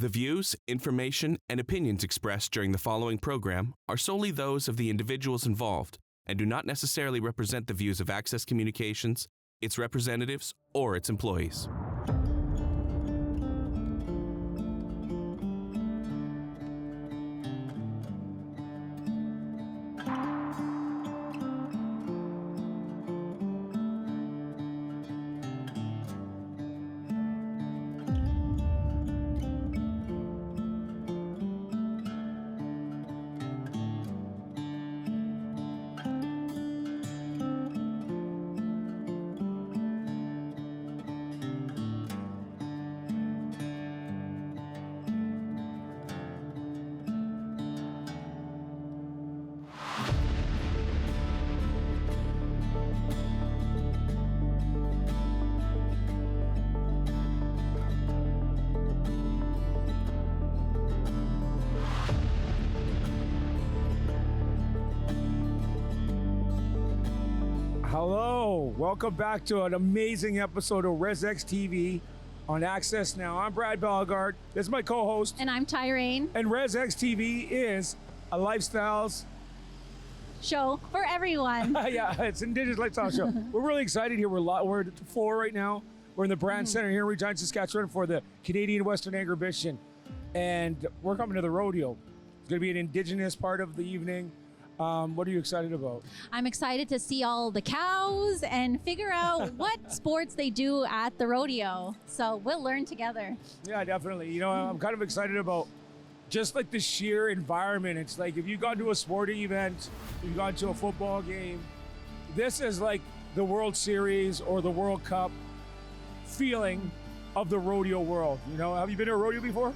The views, information, and opinions expressed during the following program are solely those of the individuals involved and do not necessarily represent the views of Access Communications, its representatives, or its employees. Hello, welcome back to an amazing episode of RezX TV on Access Now. I'm Brad Bellegarde. This is my co-host. And I'm Tyrene. And RezX TV is a lifestyles show for everyone. Yeah, it's Indigenous Lifestyle Show. We're really excited here. We're at the floor right now. We're in the Brand Center here in Regina, Saskatchewan for the Canadian Western Agribition. And we're coming to the rodeo. It's going to be an Indigenous part of the evening. What are you excited about? I'm excited to see all the cows and figure out what sports they do at the rodeo. So we'll learn together. Yeah, definitely. You know, I'm kind of excited about just like the sheer environment. It's like if you've gone to a sporting event, you've gone to a football game, this is like the World Series or the World Cup feeling of the rodeo world. You know, have you been to a rodeo before?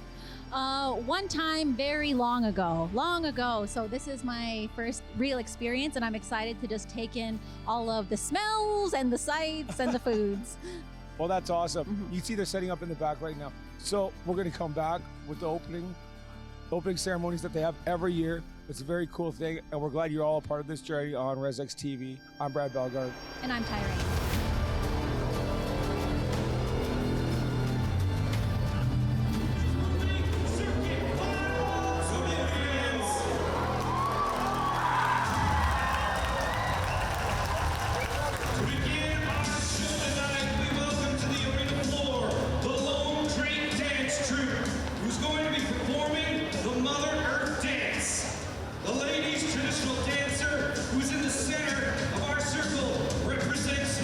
One time very long ago. So this is my first real experience and I'm excited to just take in all of the smells and the sights and the foods. Well, that's awesome. You see they're setting up in the back right now. So we're going to come back with the opening ceremonies that they have every year. It's a very cool thing and we're glad you're all a part of this journey on RezX TV. I'm Brad Bellegarde. And I'm Tyrene. Traditional dancer who's in the center of our circle represents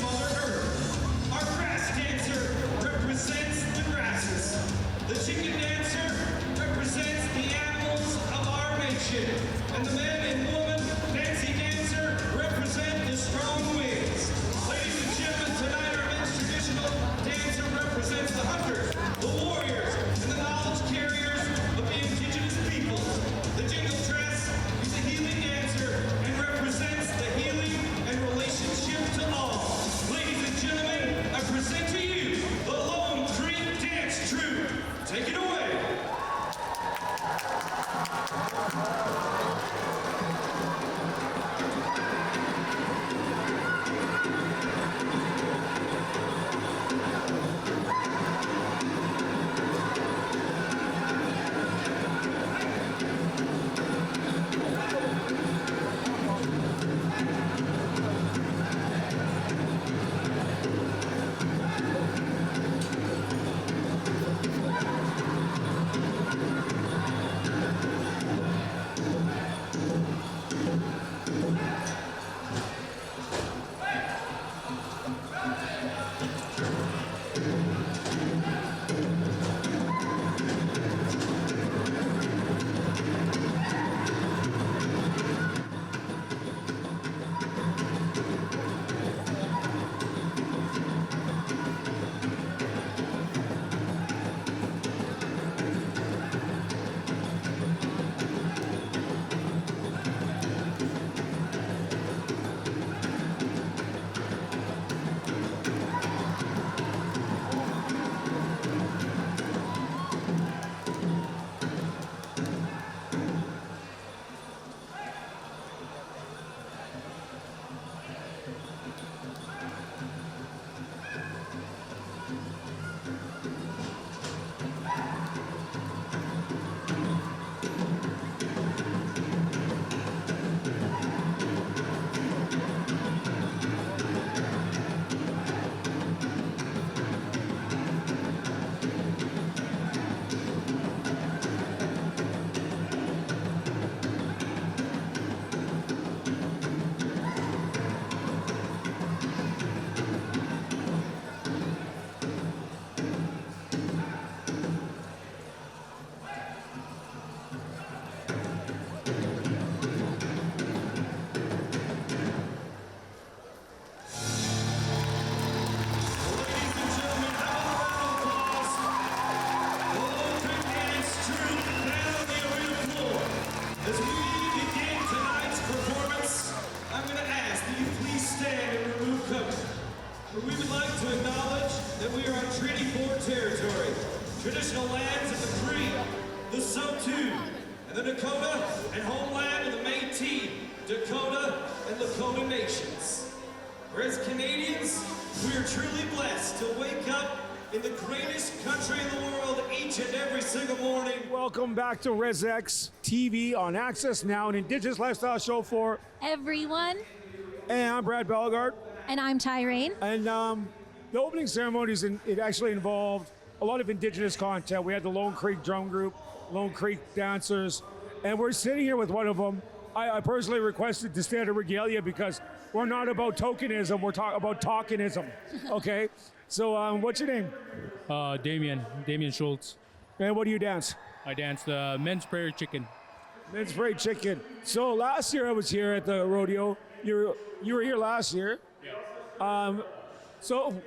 traditional lands of the Cree, the Saulteaux, and the Dakota, and homeland of the Métis, Dakota, and Lakota nations. Whereas Canadians, we are truly blessed to wake up in the greatest country in the world each and every single morning. Welcome back to RezX TV on Access Now, an Indigenous Lifestyle Show for Everyone. And I'm Brad Bellegarde. And I'm Tyrane. And the opening ceremonies, it actually involved a lot of Indigenous content. We had the Lone Creek Drum Group, Lone Creek Dancers, and we're sitting here with one of them. I personally requested to stay at a regalia because we're not about tokenism, we're about talkinism, okay? So what's your name? Damien Schultz. And what do you dance? I dance the men's prayer chicken. Men's Prairie Chicken. So last year I was here at the rodeo. You were here last year. Yeah.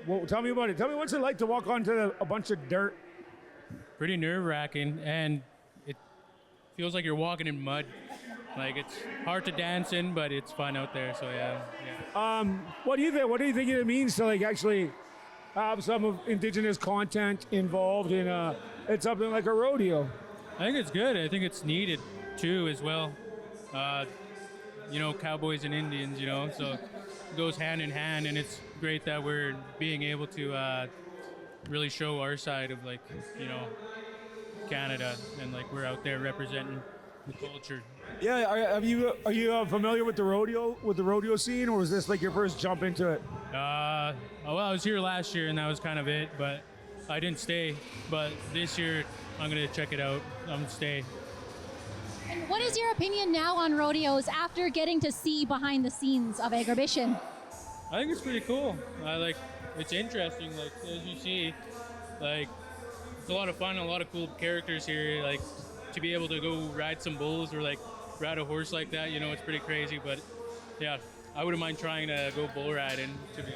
Well, tell me about it. Tell me what's it like to walk onto a bunch of dirt. Pretty nerve-wracking, and it feels like you're walking in mud. Like, it's hard to dance in, but it's fun out there, so yeah. What do you think? What do you think it means to like actually have some of Indigenous content involved in it's something like a rodeo? I think it's good. I think it's needed, too, as well. Cowboys and Indians, so it goes hand in hand, and it's great that we're being able to really show our side of, like, Canada, and, like, we're out there representing the culture. Yeah, are you familiar with the rodeo scene, or was this like your first jump into it? I was here last year, and that was kind of it, but I didn't stay. But this year, I'm going to check it out. I'm going to stay. And what is your opinion now on rodeos after getting to see behind the scenes of Agribition? I think it's pretty cool. It's interesting, like, as you see, like, it's a lot of fun, a lot of cool characters here, like, to be able to go ride some bulls or, like, ride a horse like that, it's pretty crazy, but, yeah, I wouldn't mind trying to go bull riding.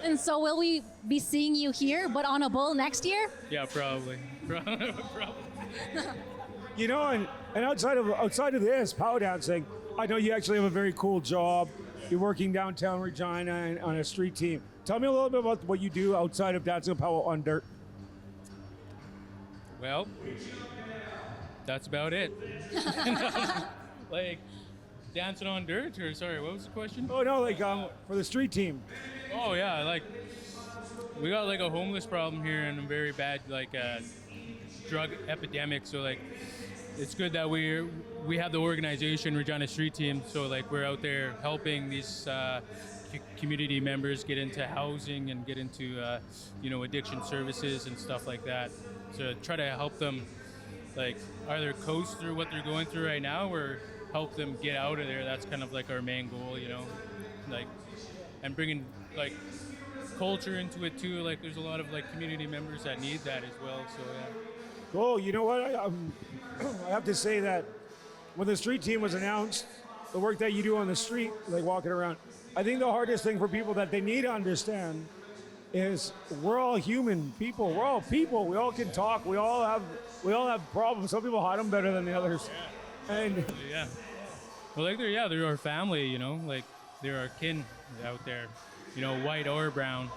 And so will we be seeing you here, but on a bull next year? Yeah, probably. Probably. And outside of this, power dancing, I know you actually have a very cool job. You're working downtown Regina and on a street team. Tell me a little bit about what you do outside of dancing power on dirt. Well, that's about it. Like, dancing on dirt, or sorry, what was the question? Oh no, like for the street team. Oh yeah, like, we got like a homeless problem here and a very bad drug epidemic. So like, it's good that we have the organization Regina Street Team. So like, we're out there helping these community members get into housing and get into addiction services and stuff like that. So try to help them, like, either coast through what they're going through right now or help them get out of there. That's kind of like our main goal, like, and bringing like culture into it too. Like, there's a lot of like community members that need that as well. So yeah. Well, you know what? I have to say that when the street team was announced, the work that you do on the street, like walking around, I think the hardest thing for people that they need to understand is we're all human people. We're all people. We all can talk. We all have problems. Some people hide them better than the others. Yeah. And yeah. Well, like they're our family, like they're our kin out there, white or brown,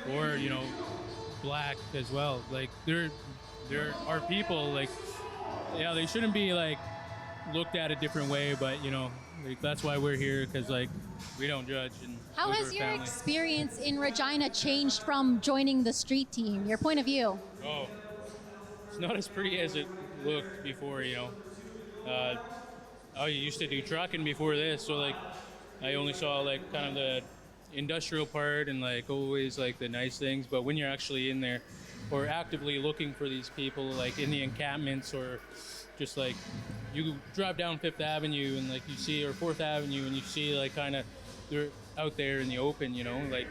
or black as well. Like they're our people. Like, yeah, they shouldn't be like looked at a different way, but like, that's why we're here, because like we don't judge. And how has your experience in Regina changed from joining the street team? Your point of view? Oh, it's not as pretty as it looked before. I used to do trucking before this, so like I only saw like kind of the industrial part and like always like the nice things. But when you're actually in there or actively looking for these people, like in the encampments, or just like you drive down Fifth Avenue and like you see, or Fourth Avenue, and you see like kind of they're out there in the open, like,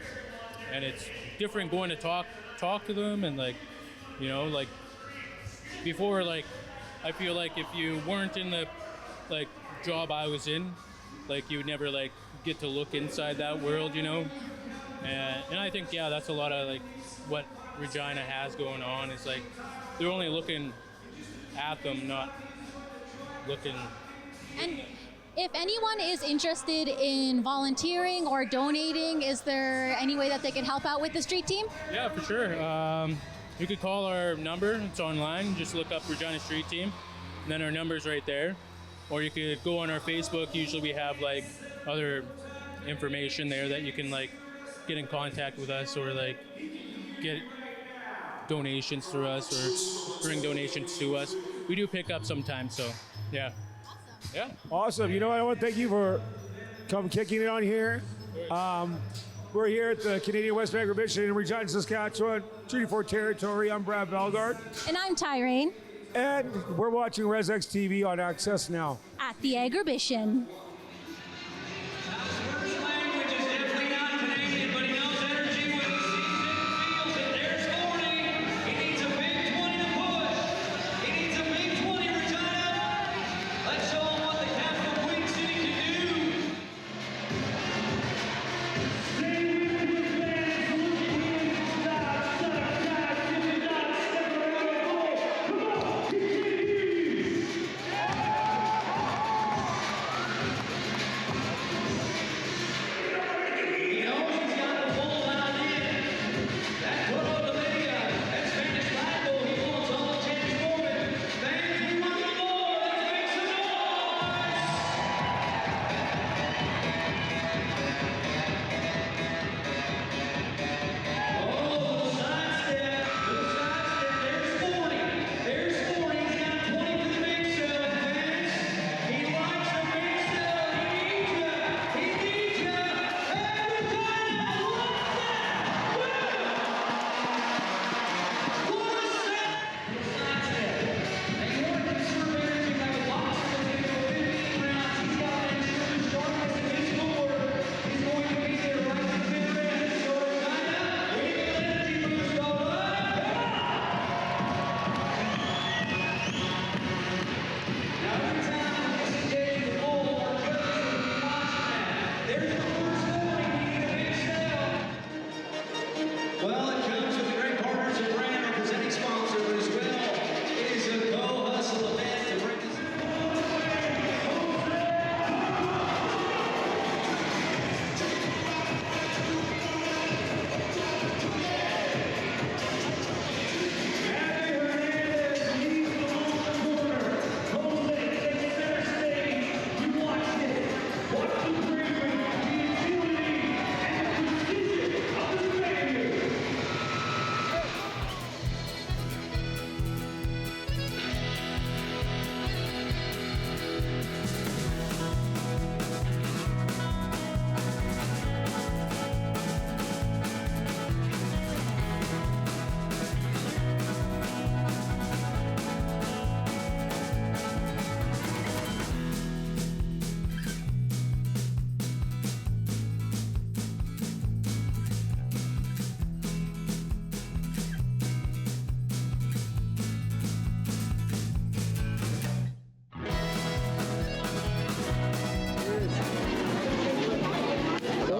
and it's different going to talk to them, and like, like before, like I feel like if you weren't in the like job I was in, like you would never like get to look inside that world, and I think that's a lot of like what Regina has going on. Is like they're only looking at them, not looking. And if anyone is interested in volunteering or donating, is there any way that they can help out with the street team? Yeah, for sure. You could call our number. It's online. Just look up Regina Street Team. And then our number's right there. Or you could go on our Facebook. Usually we have like other information there that you can like get in contact with us or like get donations through us or bring donations to us. We do pick up sometimes, so yeah. Yeah. Awesome. You know what? I want to thank you for kicking it on here. We're here at the Canadian Western Agribition in Regina, Saskatchewan, Treaty 4 territory. I'm Brad Bellegarde. And I'm Tyrene. And we're watching RezX TV on Access Now. At the Agribition.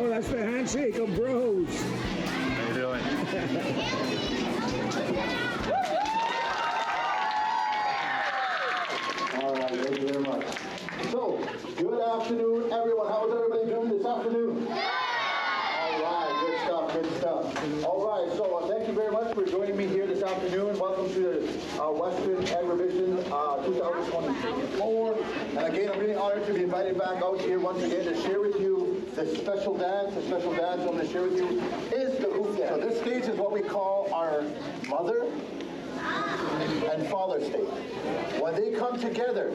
That's the handshake of bros. How you doing? All right, thank you very much. So, good afternoon, everyone. How is everybody doing this afternoon? All right, good stuff, good stuff. All right, so thank you very much for joining me here this afternoon. Welcome to the Western Agribition 2024. And again, I'm really honored to be invited back out here once again to share with you the special dance. The special dance I'm going to share with you is the hoop dance. So this stage is what we call our mother and father stage. When they come together,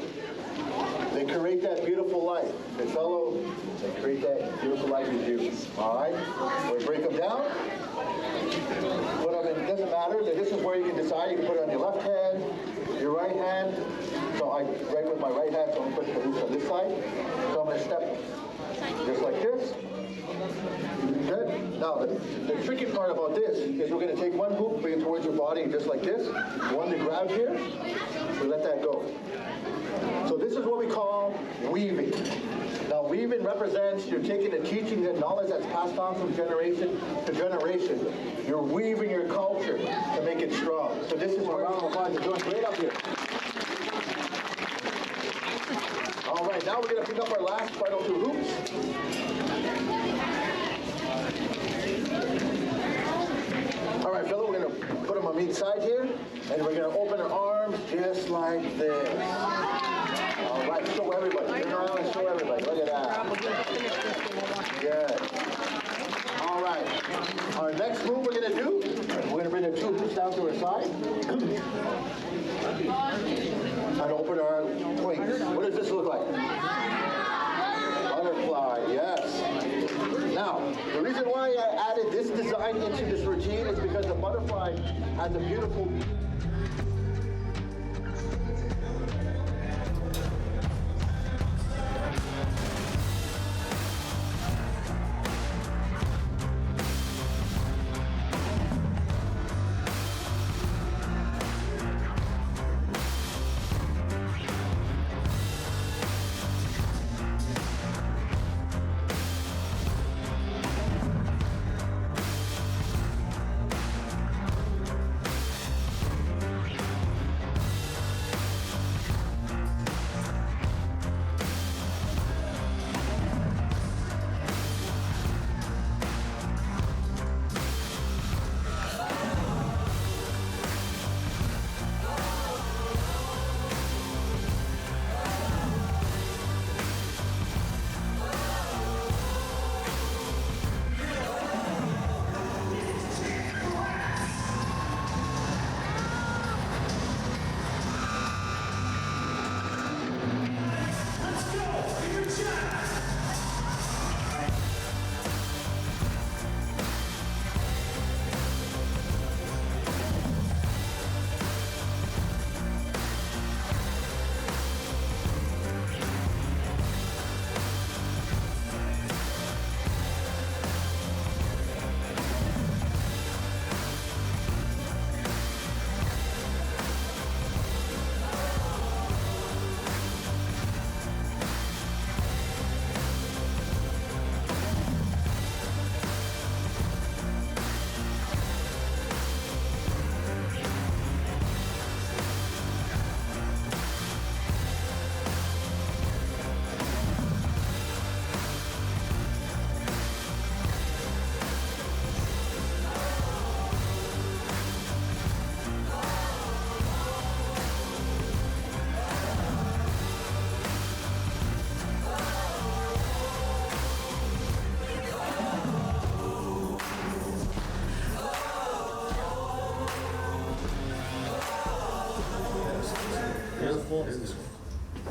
they create that beautiful life. They fellow, they create that beautiful life with you. All right? We break them down. Put them in, doesn't matter. This is where you can decide. You can put it on your left hand, your right hand. So I write with my right hand, so I'm going to put the hoops on this side. So I'm going to step just like this. Good. Now, the tricky part about this is we're going to take one hoop, bring it towards your body, just like this. One to grab here. We let that go. So this is what we call weaving. Now, weaving represents you're taking the teachings and knowledge that's passed on from generation to generation. You're weaving your culture to make it strong. So this is what round of applause. You're doing great up here. All right, now we're going to pick up our last final two hoops. All right, fella, we're gonna put them on each side here, and we're gonna open our arms just like this. All right, show everybody. Turn around and show everybody. Look at that. Good. All right. Our next move we're gonna do, we're gonna bring the two hoops down to our side. And open our wings. What does this look like? Butterfly, yes. Now, the reason why I added this design into this routine is because the butterfly has a beautiful...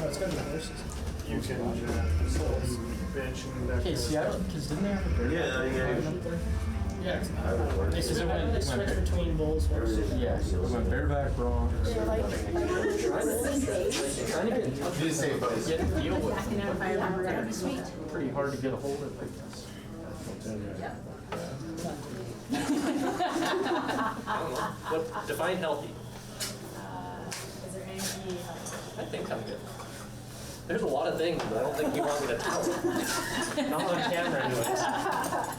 it's got the horses. You can bench and that. Okay, Seattle, because didn't they have a bird? Yeah. Because it went switch between bulls, horses. yeah, it went bareback, bronc. They're like Trying to get a deal with them. if I remember right. Pretty hard to get a hold of, I guess. What define healthy? Is there any? I think I'm good. There's a lot of things, but I don't think you want me to tell. Not on camera, anyways.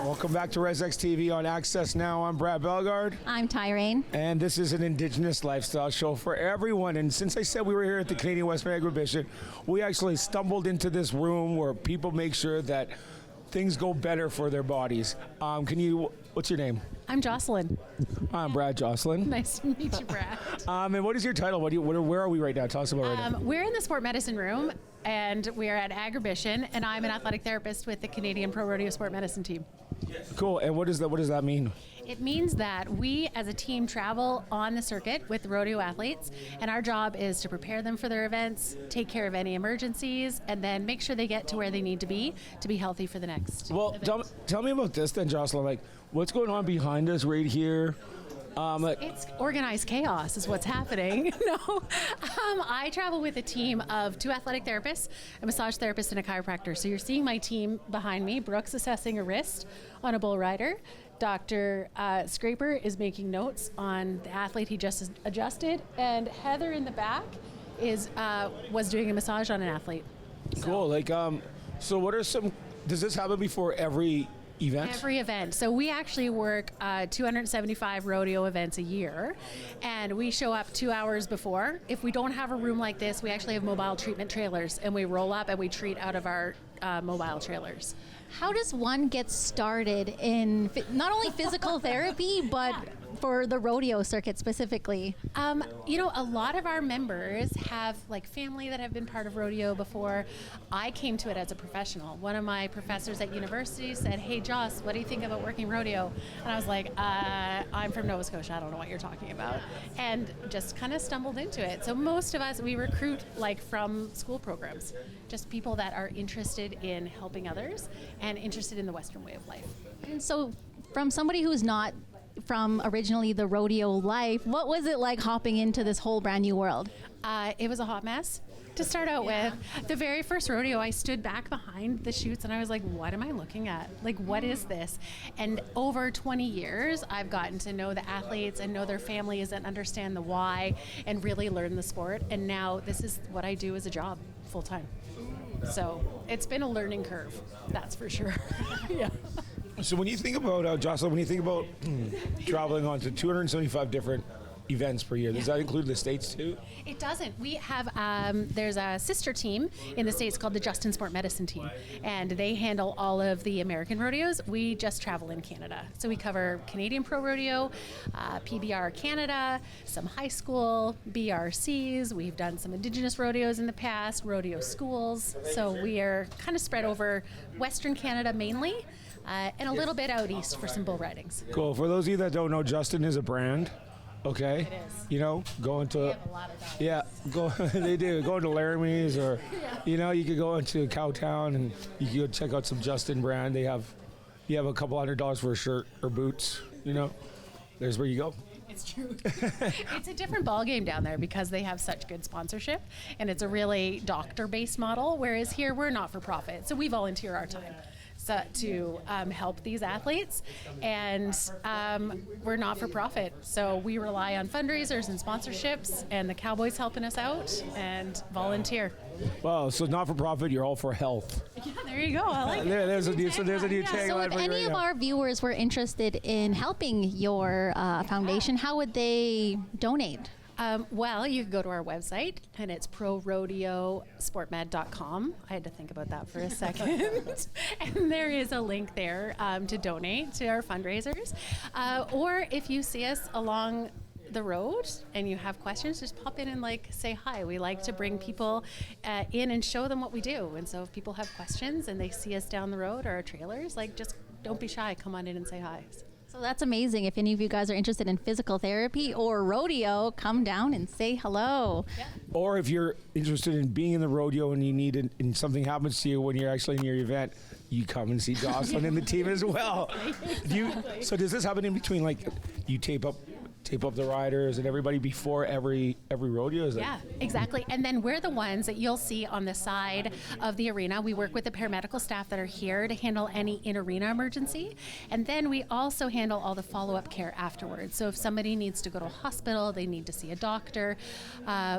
Welcome back to RezX TV on Access Now. I'm Brad Bellegarde. I'm Tyrane. And this is an Indigenous Lifestyle Show for everyone. And since I said we were here at the Canadian Western Agribition, we actually stumbled into this room where people make sure that things go better for their bodies. What's your name? I'm Jocelyn. I'm Brad Jocelyn. Nice to meet you, Brad. And what is your title? Where are we right now? Tell us about right now. We're in the sport medicine room, and we're at Agribition, and I'm an athletic therapist with the Canadian Pro Rodeo Sport Medicine team. Cool. And what does that mean? It means that we, as a team, travel on the circuit with rodeo athletes, and our job is to prepare them for their events, take care of any emergencies, and then make sure they get to where they need to be healthy for the next event. Tell me about this then, Jocelyn. Like, what's going on behind us right here? It's organized chaos is what's happening. No, I travel with a team of 2 athletic therapists, a massage therapist, and a chiropractor. So you're seeing my team behind me. Brooke's assessing a wrist on a bull rider. Dr. Scraper is making notes on the athlete he just adjusted, and Heather in the back was doing a massage on an athlete. Cool. So what are some? Does this happen before every event? Every event. So we actually work 275 rodeo events a year, and we show up 2 hours before. If we don't have a room like this, we actually have mobile treatment trailers, and we roll up and we treat out of our mobile trailers. How does one get started in not only physical therapy, but for the rodeo circuit specifically? A lot of our members have like family that have been part of rodeo before. I came to it as a professional. One of my professors at university said, "Hey, Joss, what do you think about working rodeo?" And I was like, I'm from Nova Scotia. I don't know what you're talking about. And just kind of stumbled into it. So most of us, we recruit like from school programs, just people that are interested in helping others and interested in the Western way of life. And so from somebody who's not from originally the rodeo life, what was it like hopping into this whole brand new world? It was a hot mess to start out with. The very first rodeo, I stood back behind the chutes and I was like, what am I looking at? Like, what is this? And over 20 years, I've gotten to know the athletes and know their families and understand the why and really learn the sport. And now this is what I do as a job full time. So it's been a learning curve, that's for sure. Yeah. So when you think about, Jocelyn, when you think about traveling on to 275 different events per year, does that include the States too? It doesn't. We have, there's a sister team in the States called the Justin Sport Medicine Team, and they handle all of the American rodeos. We just travel in Canada. So we cover Canadian Pro Rodeo, PBR Canada, some high school, BRCs. We've done some Indigenous rodeos in the past, rodeo schools. So we are kind of spread over Western Canada mainly. And a little bit out east for some bull ridings. Cool. For those of you that don't know, Justin is a brand. Okay. It is. You know, going to. We have a lot of dogs. Yeah, they do. Go to Laramie's or, you could go into Cowtown and you could go check out some Justin brand. You have a couple $100 for a shirt or boots, there's where you go. It's true. It's a different ball game down there because they have such good sponsorship and it's a really doctor-based model, whereas here we're not for profit. So we volunteer our time to help these athletes, and we're not for profit, so we rely on fundraisers and sponsorships, and the Cowboys helping us out and volunteer. Wow, so not for profit, you're all for health. Yeah, there you go. I like it. There's a new tagline. So if any of our viewers were interested in helping your foundation, how would they donate? Well, you can go to our website, and it's prorodeosportmed.com. I had to think about that for a second. And there is a link there to donate to our fundraisers. Or if you see us along the road and you have questions, just pop in and say hi. We like to bring people in and show them what we do. And so if people have questions and they see us down the road or our trailers, just don't be shy. Come on in and say hi. So that's amazing. If any of you guys are interested in physical therapy or rodeo, come down and say hello. Yeah. Or if you're interested in being in the rodeo and you need it and something happens to you when you're actually in your event, you come and see Jocelyn and the team as well. So does this happen in between, you tape up the riders and everybody before every rodeo? Yeah, exactly. And then we're the ones that you'll see on the side of the arena. We work with the paramedical staff that are here to handle any in-arena emergency. And then we also handle all the follow-up care afterwards. So if somebody needs to go to a hospital, they need to see a doctor,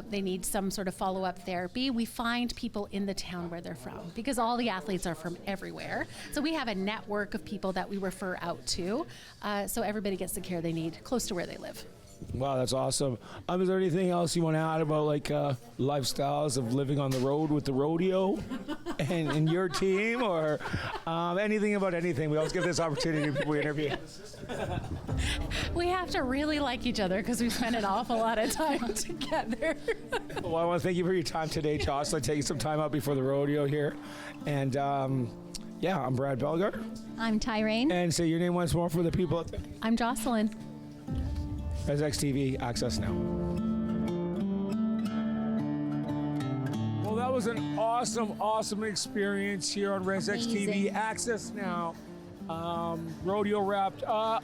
they need some sort of follow-up therapy, we find people in the town where they're from, because all the athletes are from everywhere. So we have a network of people that we refer out to, so everybody gets the care they need close to where they live. Wow, that's awesome. Is there anything else you want to add about lifestyles of living on the road with the rodeo and your team, or anything about anything? We always give this opportunity when we interview. We have to really like each other because we spend an awful lot of time together. Well, I want to thank you for your time today, Jocelyn, taking some time out before the rodeo here. And I'm Brad Bellegarde. I'm Tyrane. And say your name once more for the people out there. I'm Jocelyn. RezX TV, access now. Well, that was an awesome experience here on RezX TV, access now. Rodeo wrapped up,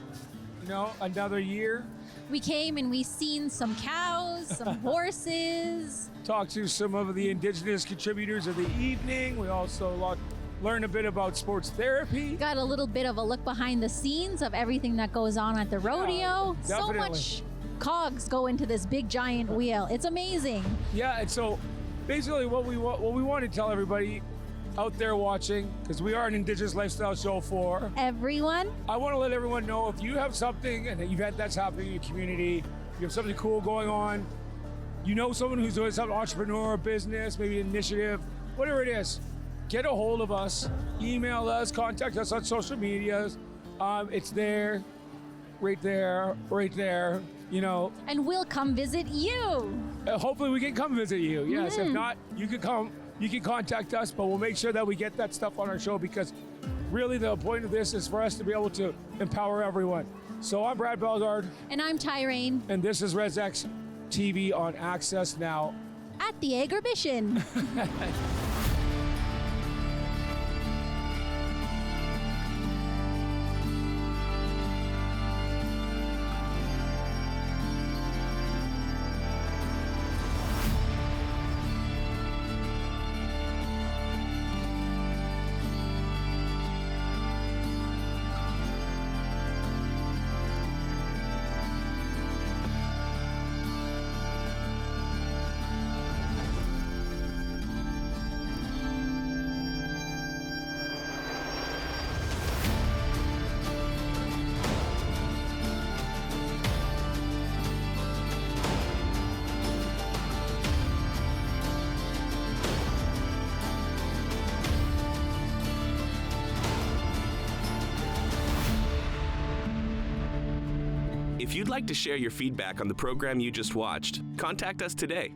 another year. We came and we seen some cows, some horses. Talked to some of the Indigenous contributors of the evening. We also learned a bit about sports therapy. Got a little bit of a look behind the scenes of everything that goes on at the rodeo. So much cogs go into this big giant wheel. It's amazing. Yeah, and so basically what we want to tell everybody out there watching, because we are an Indigenous Lifestyle Show for everyone. I want to let everyone know, if you have something, an event that's happening in your community, you have something cool going on, someone who's doing some entrepreneur, business, maybe an initiative, whatever it is, get a hold of us, email us, contact us on social medias. It's there, right there, you know. And we'll come visit you. Hopefully we can come visit you. Yes, if not, you can contact us, but we'll make sure that we get that stuff on our show, because really the point of this is for us to be able to empower everyone. So I'm Brad Bellegarde. And I'm Tyrane. And this is RezX TV on Access Now. At the Agribition. If you'd like to share your feedback on the program you just watched, contact us today